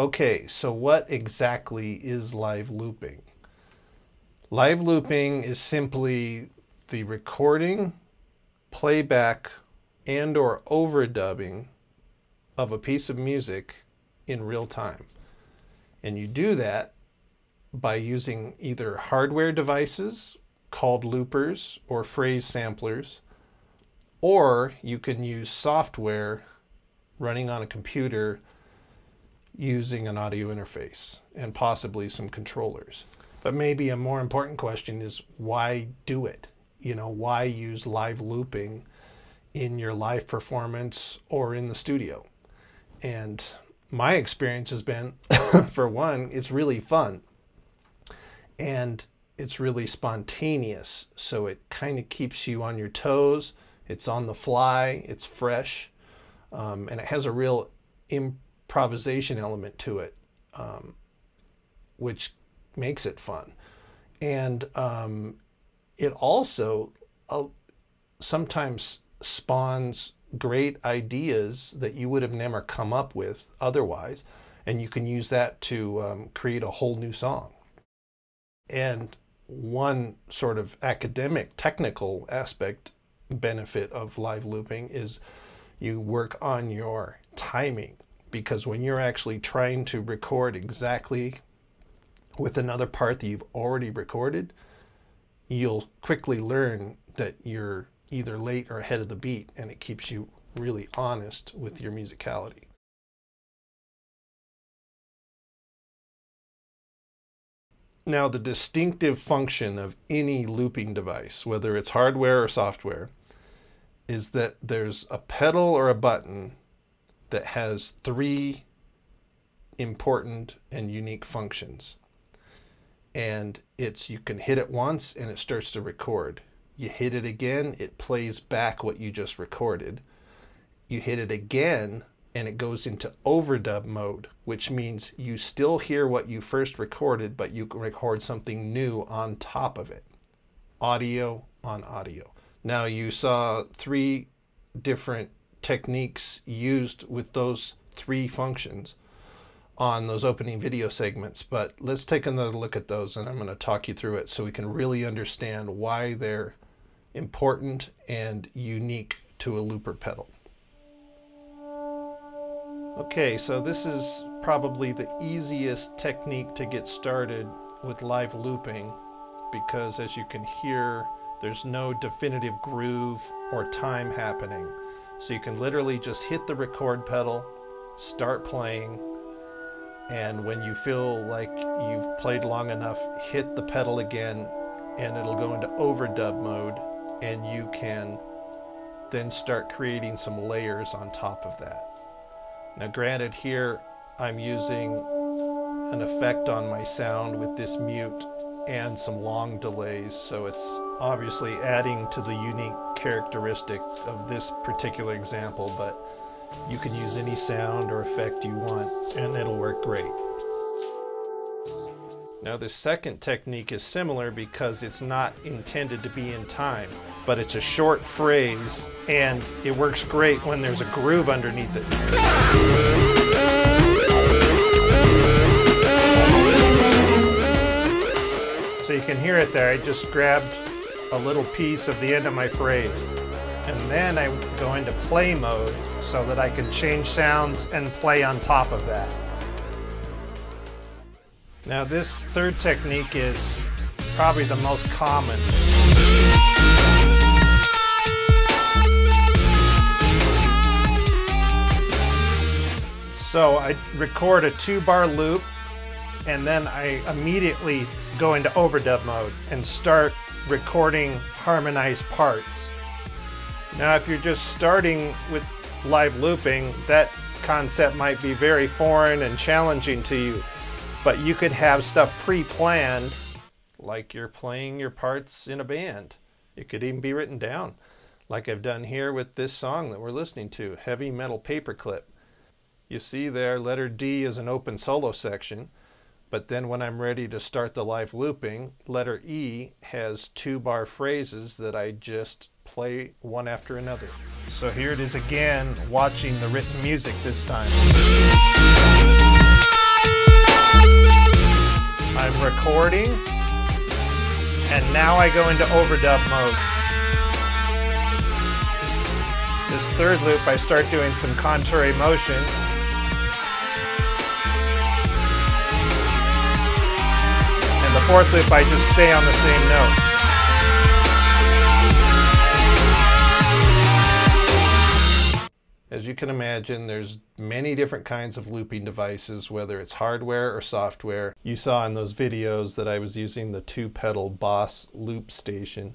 Okay, so what exactly is live looping? Live looping is simply the recording, playback, and or overdubbing of a piece of music in real time. And you do that by using either hardware devices called loopers or phrase samplers, or you can use software running on a computer using an audio interface and possibly some controllers. But maybe a more important question is, why do it? You know, why use live looping in your live performance or in the studio? And my experience has been, for one, it's really fun and it's really spontaneous. So it kind of keeps you on your toes. It's on the fly, it's fresh, and it has a real improvisation element to it, which makes it fun. And it also sometimes spawns great ideas that you would have never come up with otherwise, and you can use that to create a whole new song. And one sort of academic, technical benefit of live looping is you work on your timing, because when you're actually trying to record exactly with another part that you've already recorded, you'll quickly learn that you're either late or ahead of the beat, and it keeps you really honest with your musicality. Now, the distinctive function of any looping device, whether it's hardware or software, is that there's a pedal or a button that has three important and unique functions. And it's, you can hit it once and it starts to record. You hit it again, it plays back what you just recorded. You hit it again and it goes into overdub mode, which means you still hear what you first recorded, but you can record something new on top of it. Audio on audio. Now, you saw three different techniques used with those three functions on those opening video segments, but let's take another look at those, and I'm going to talk you through it so we can really understand why they're important and unique to a looper pedal. Okay, so this is probably the easiest technique to get started with live looping, because as you can hear, there's no definitive groove or time happening. So you can literally just hit the record pedal, start playing, and when you feel like you've played long enough, hit the pedal again and it'll go into overdub mode, and you can then start creating some layers on top of that. Now granted, here I'm using an effect on my sound with this mute and some long delays, so it's obviously adding to the unique characteristic of this particular example, but you can use any sound or effect you want and it'll work great. Now, the second technique is similar because it's not intended to be in time, but it's a short phrase and it works great when there's a groove underneath it. So you can hear it there. I just grabbed a little piece of the end of my phrase, and then I go into play mode so that I can change sounds and play on top of that. Now, this third technique is probably the most common. So I record a 2-bar loop, and then I immediately go into overdub mode and start recording harmonized parts. Now, if you're just starting with live looping, that concept might be very foreign and challenging to you, but you could have stuff pre-planned, like you're playing your parts in a band. It could even be written down, like I've done here with this song that we're listening to, Heavy Metal Paperclip. You see there, letter D is an open solo section, but then when I'm ready to start the live looping, letter E has 2-bar phrases that I just play one after another. So here it is again, watching the written music this time. I'm recording, and now I go into overdub mode. This third loop, I start doing some contrary motion. And the fourth loop, I just stay on the same note. As you can imagine, there's many different kinds of looping devices, whether it's hardware or software. You saw in those videos that I was using the 2-pedal Boss loop station,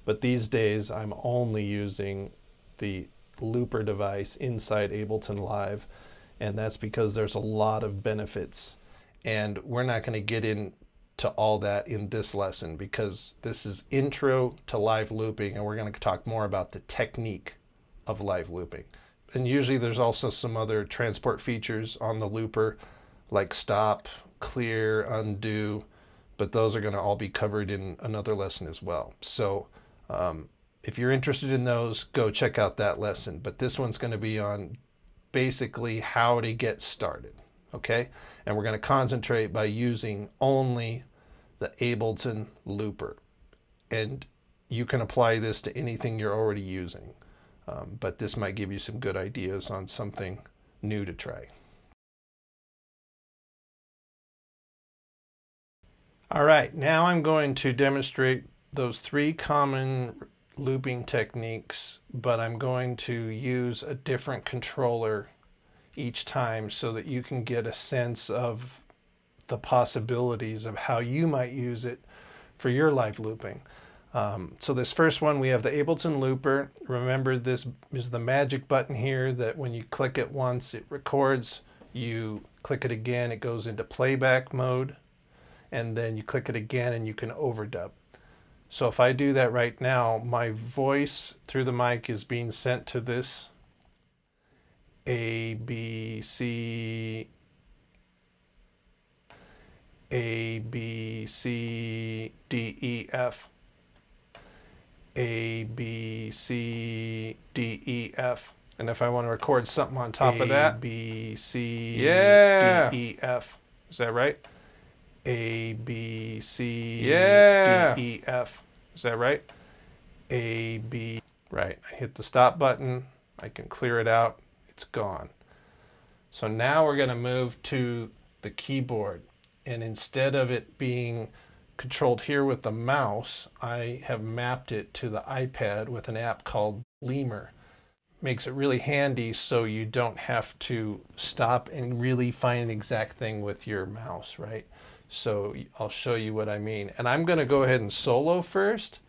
but these days I'm only using the looper device inside Ableton Live, and that's because there's a lot of benefits. And we're not going to get into all that in this lesson because this is intro to live looping, and we're going to talk more about the technique of live looping. And usually there's also some other transport features on the looper, like stop, clear, undo, but those are going to all be covered in another lesson as well. So if you're interested in those, go check out that lesson. But this one's going to be on basically how to get started, okay? And we're going to concentrate by using only the Ableton looper. And you can apply this to anything you're already using. But this might give you some good ideas on something new to try. All right, now I'm going to demonstrate those 3 common looping techniques, but I'm going to use a different controller each time so that you can get a sense of the possibilities of how you might use it for your live looping. So this first one, we have the Ableton looper. Remember, this is the magic button here that when you click it once, it records. You click it again, it goes into playback mode. And then you click it again and you can overdub. So if I do that right now, my voice through the mic is being sent to this A, B, C, A, B, C, D, E, F. A, B, C, D, E, F. And if I want to record something on top of that, A, B, C, D, E, F. Is that right? A, B, C, D, E, F. Is that right? A, B. Right. I hit the stop button. I can clear it out. It's gone. So now we're going to move to the keyboard. And instead of it being controlled here with the mouse, I have mapped it to the iPad with an app called Lemur. Makes it really handy so you don't have to stop and really find an exact thing with your mouse, right? So I'll show you what I mean. And I'm going to go ahead and solo first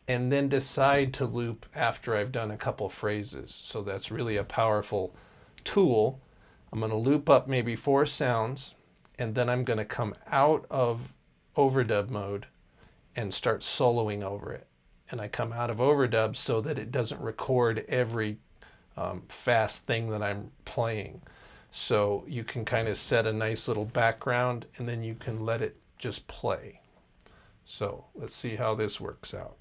and then decide to loop after I've done a couple phrases. So that's really a powerful tool. I'm going to loop up maybe 4 sounds, and then I'm going to come out of overdub mode and start soloing over it. And I come out of overdub so that it doesn't record every fast thing that I'm playing. So you can kind of set a nice little background and then you can let it just play. So let's see how this works out.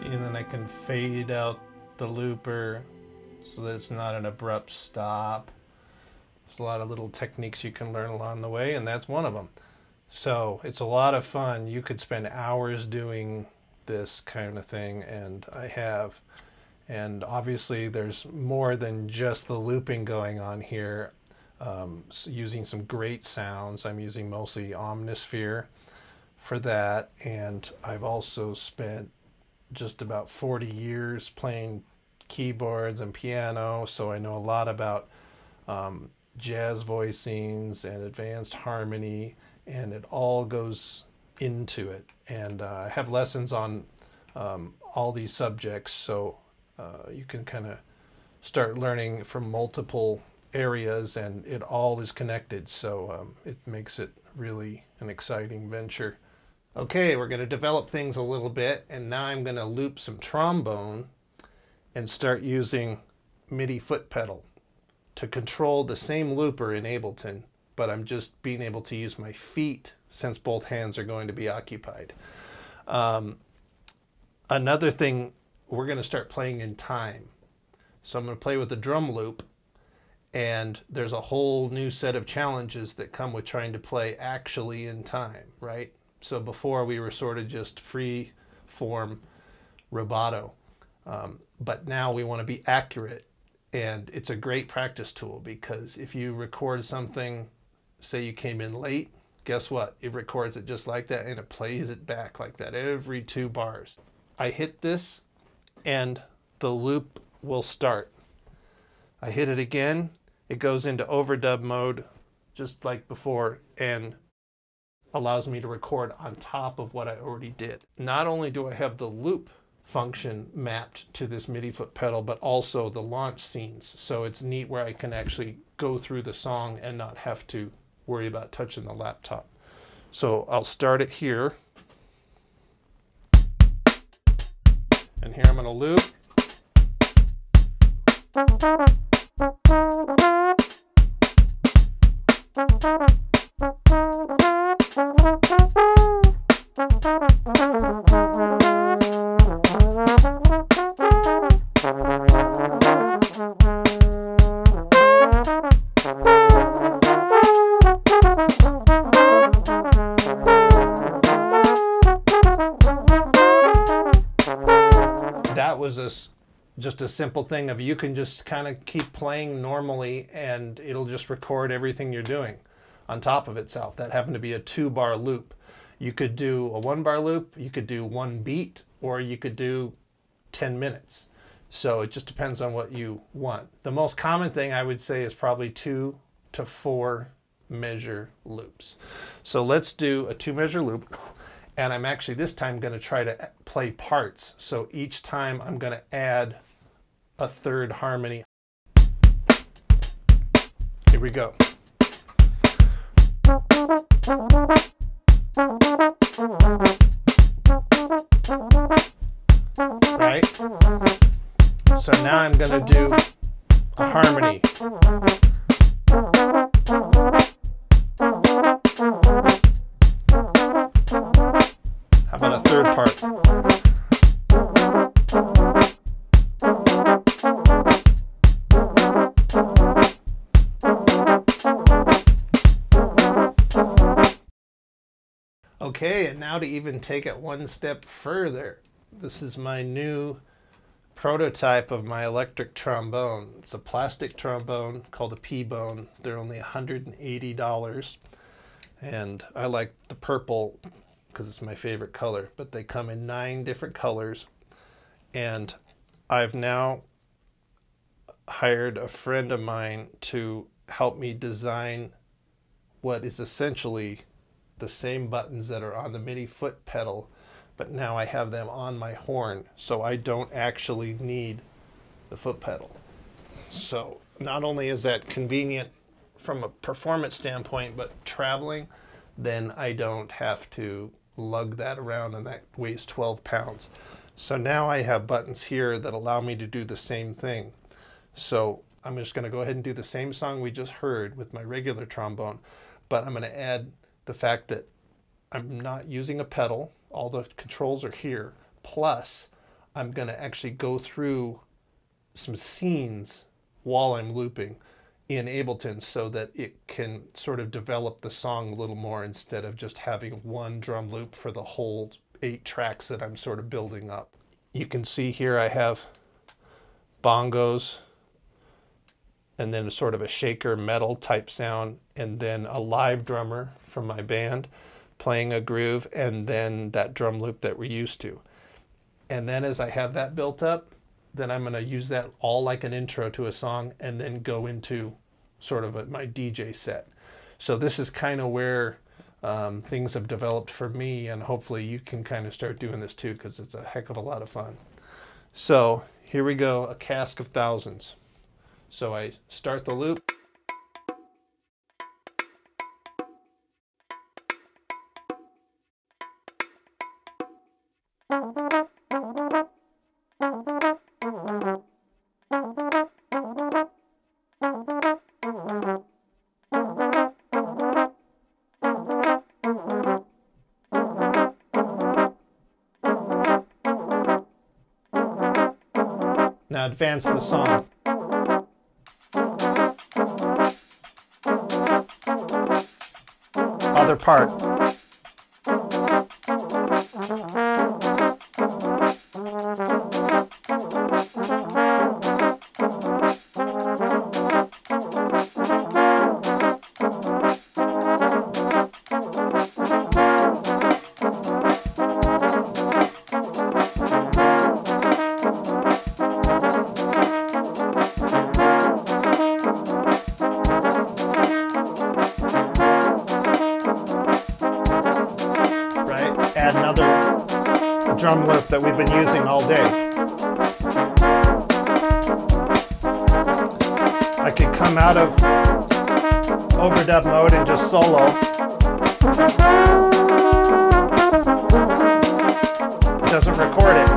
See, and then I can fade out the looper so that it's not an abrupt stop. There's a lot of little techniques you can learn along the way, and that's one of them. So it's a lot of fun. You could spend hours doing this kind of thing, and I have. And obviously there's more than just the looping going on here. So using some great sounds. I'm using mostly Omnisphere for that, and I've also spent just about 40 years playing keyboards and piano, so I know a lot about jazz voicings and advanced harmony, and it all goes into it. And I have lessons on all these subjects, so you can kind of start learning from multiple areas, and it all is connected, so it makes it really an exciting venture. Okay, we're going to develop things a little bit, and now I'm going to loop some trombone and start using MIDI foot pedal to control the same looper in Ableton, but I'm just being able to use my feet since both hands are going to be occupied. Another thing, we're going to start playing in time. So I'm going to play with the drum loop, and there's a whole new set of challenges that come with trying to play actually in time, right? So before we were sort of just free form rubato, but now we want to be accurate, and it's a great practice tool, because if you record something, say you came in late, guess what? It records it just like that, and it plays it back like that every 2 bars. I hit this and the loop will start. I hit it again, it goes into overdub mode just like before, and allows me to record on top of what I already did. Not only do I have the loop function mapped to this MIDI foot pedal, but also the launch scenes. So it's neat where I can actually go through the song and not have to worry about touching the laptop. So I'll start it here. And here I'm going to loop. That was just a simple thing of, you can just kind of keep playing normally and it'll just record everything you're doing on top of itself. That happened to be a 2-bar loop. You could do a 1-bar loop, you could do 1 beat, or you could do 10 minutes. So it just depends on what you want. The most common thing I would say is probably 2 to 4 measure loops. So let's do a 2-measure loop. And I'm actually this time going to try to play parts. So each time I'm going to add a 3rd harmony. Here we go. Right? So now I'm going to do a harmony. How about a 3rd part? Okay, and now to even take it one step further, this is my new prototype of my electric trombone. It's a plastic trombone called a P-bone. They're only $180, and I like the purple because it's my favorite color, but they come in 9 different colors. And I've now hired a friend of mine to help me design what is essentially the same buttons that are on the MIDI foot pedal, but now I have them on my horn, so I don't actually need the foot pedal. So not only is that convenient from a performance standpoint, but traveling, then I don't have to lug that around, and that weighs 12 pounds. So now I have buttons here that allow me to do the same thing. So I'm just going to go ahead and do the same song we just heard with my regular trombone, but I'm going to add the fact that I'm not using a pedal. All the controls are here. Plus, I'm going to actually go through some scenes while I'm looping in Ableton so that it can sort of develop the song a little more instead of just having one drum loop for the whole 8 tracks that I'm sort of building up. You can see here I have bongos and then sort of a shaker metal type sound, and then a live drummer from my band playing a groove, and then that drum loop that we're used to. And then as I have that built up, then I'm going to use that all like an intro to a song and then go into sort of my DJ set. So this is kind of where things have developed for me, and hopefully you can kind of start doing this too, because it's a heck of a lot of fun. So here we go, a cask of thousands. So I start the loop. Now advance the song. Other part. Add another drum loop that we've been using all day. I could come out of overdub mode and just solo. It doesn't record it.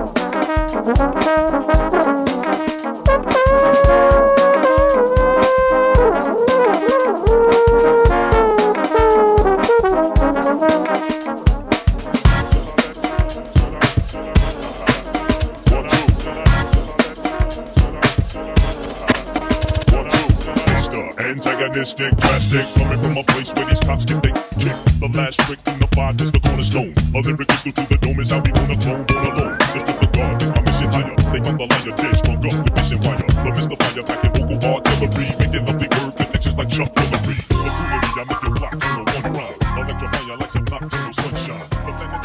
Antagonistic, drastic, coming from a place where these cops can think. Kick the last trick in the 5 is the cornerstone. A lyric is to the dome is how we gonna clone, born alone. Lift up the guard, take my mission higher. They find the liar dish, hung up with mission wire. The mystifier, packing vocal artillery, making lovely word connections like Chuck Hillary. The foolery, I make your block to the one rhyme. Electrify like some nocturnal sunshine. The planet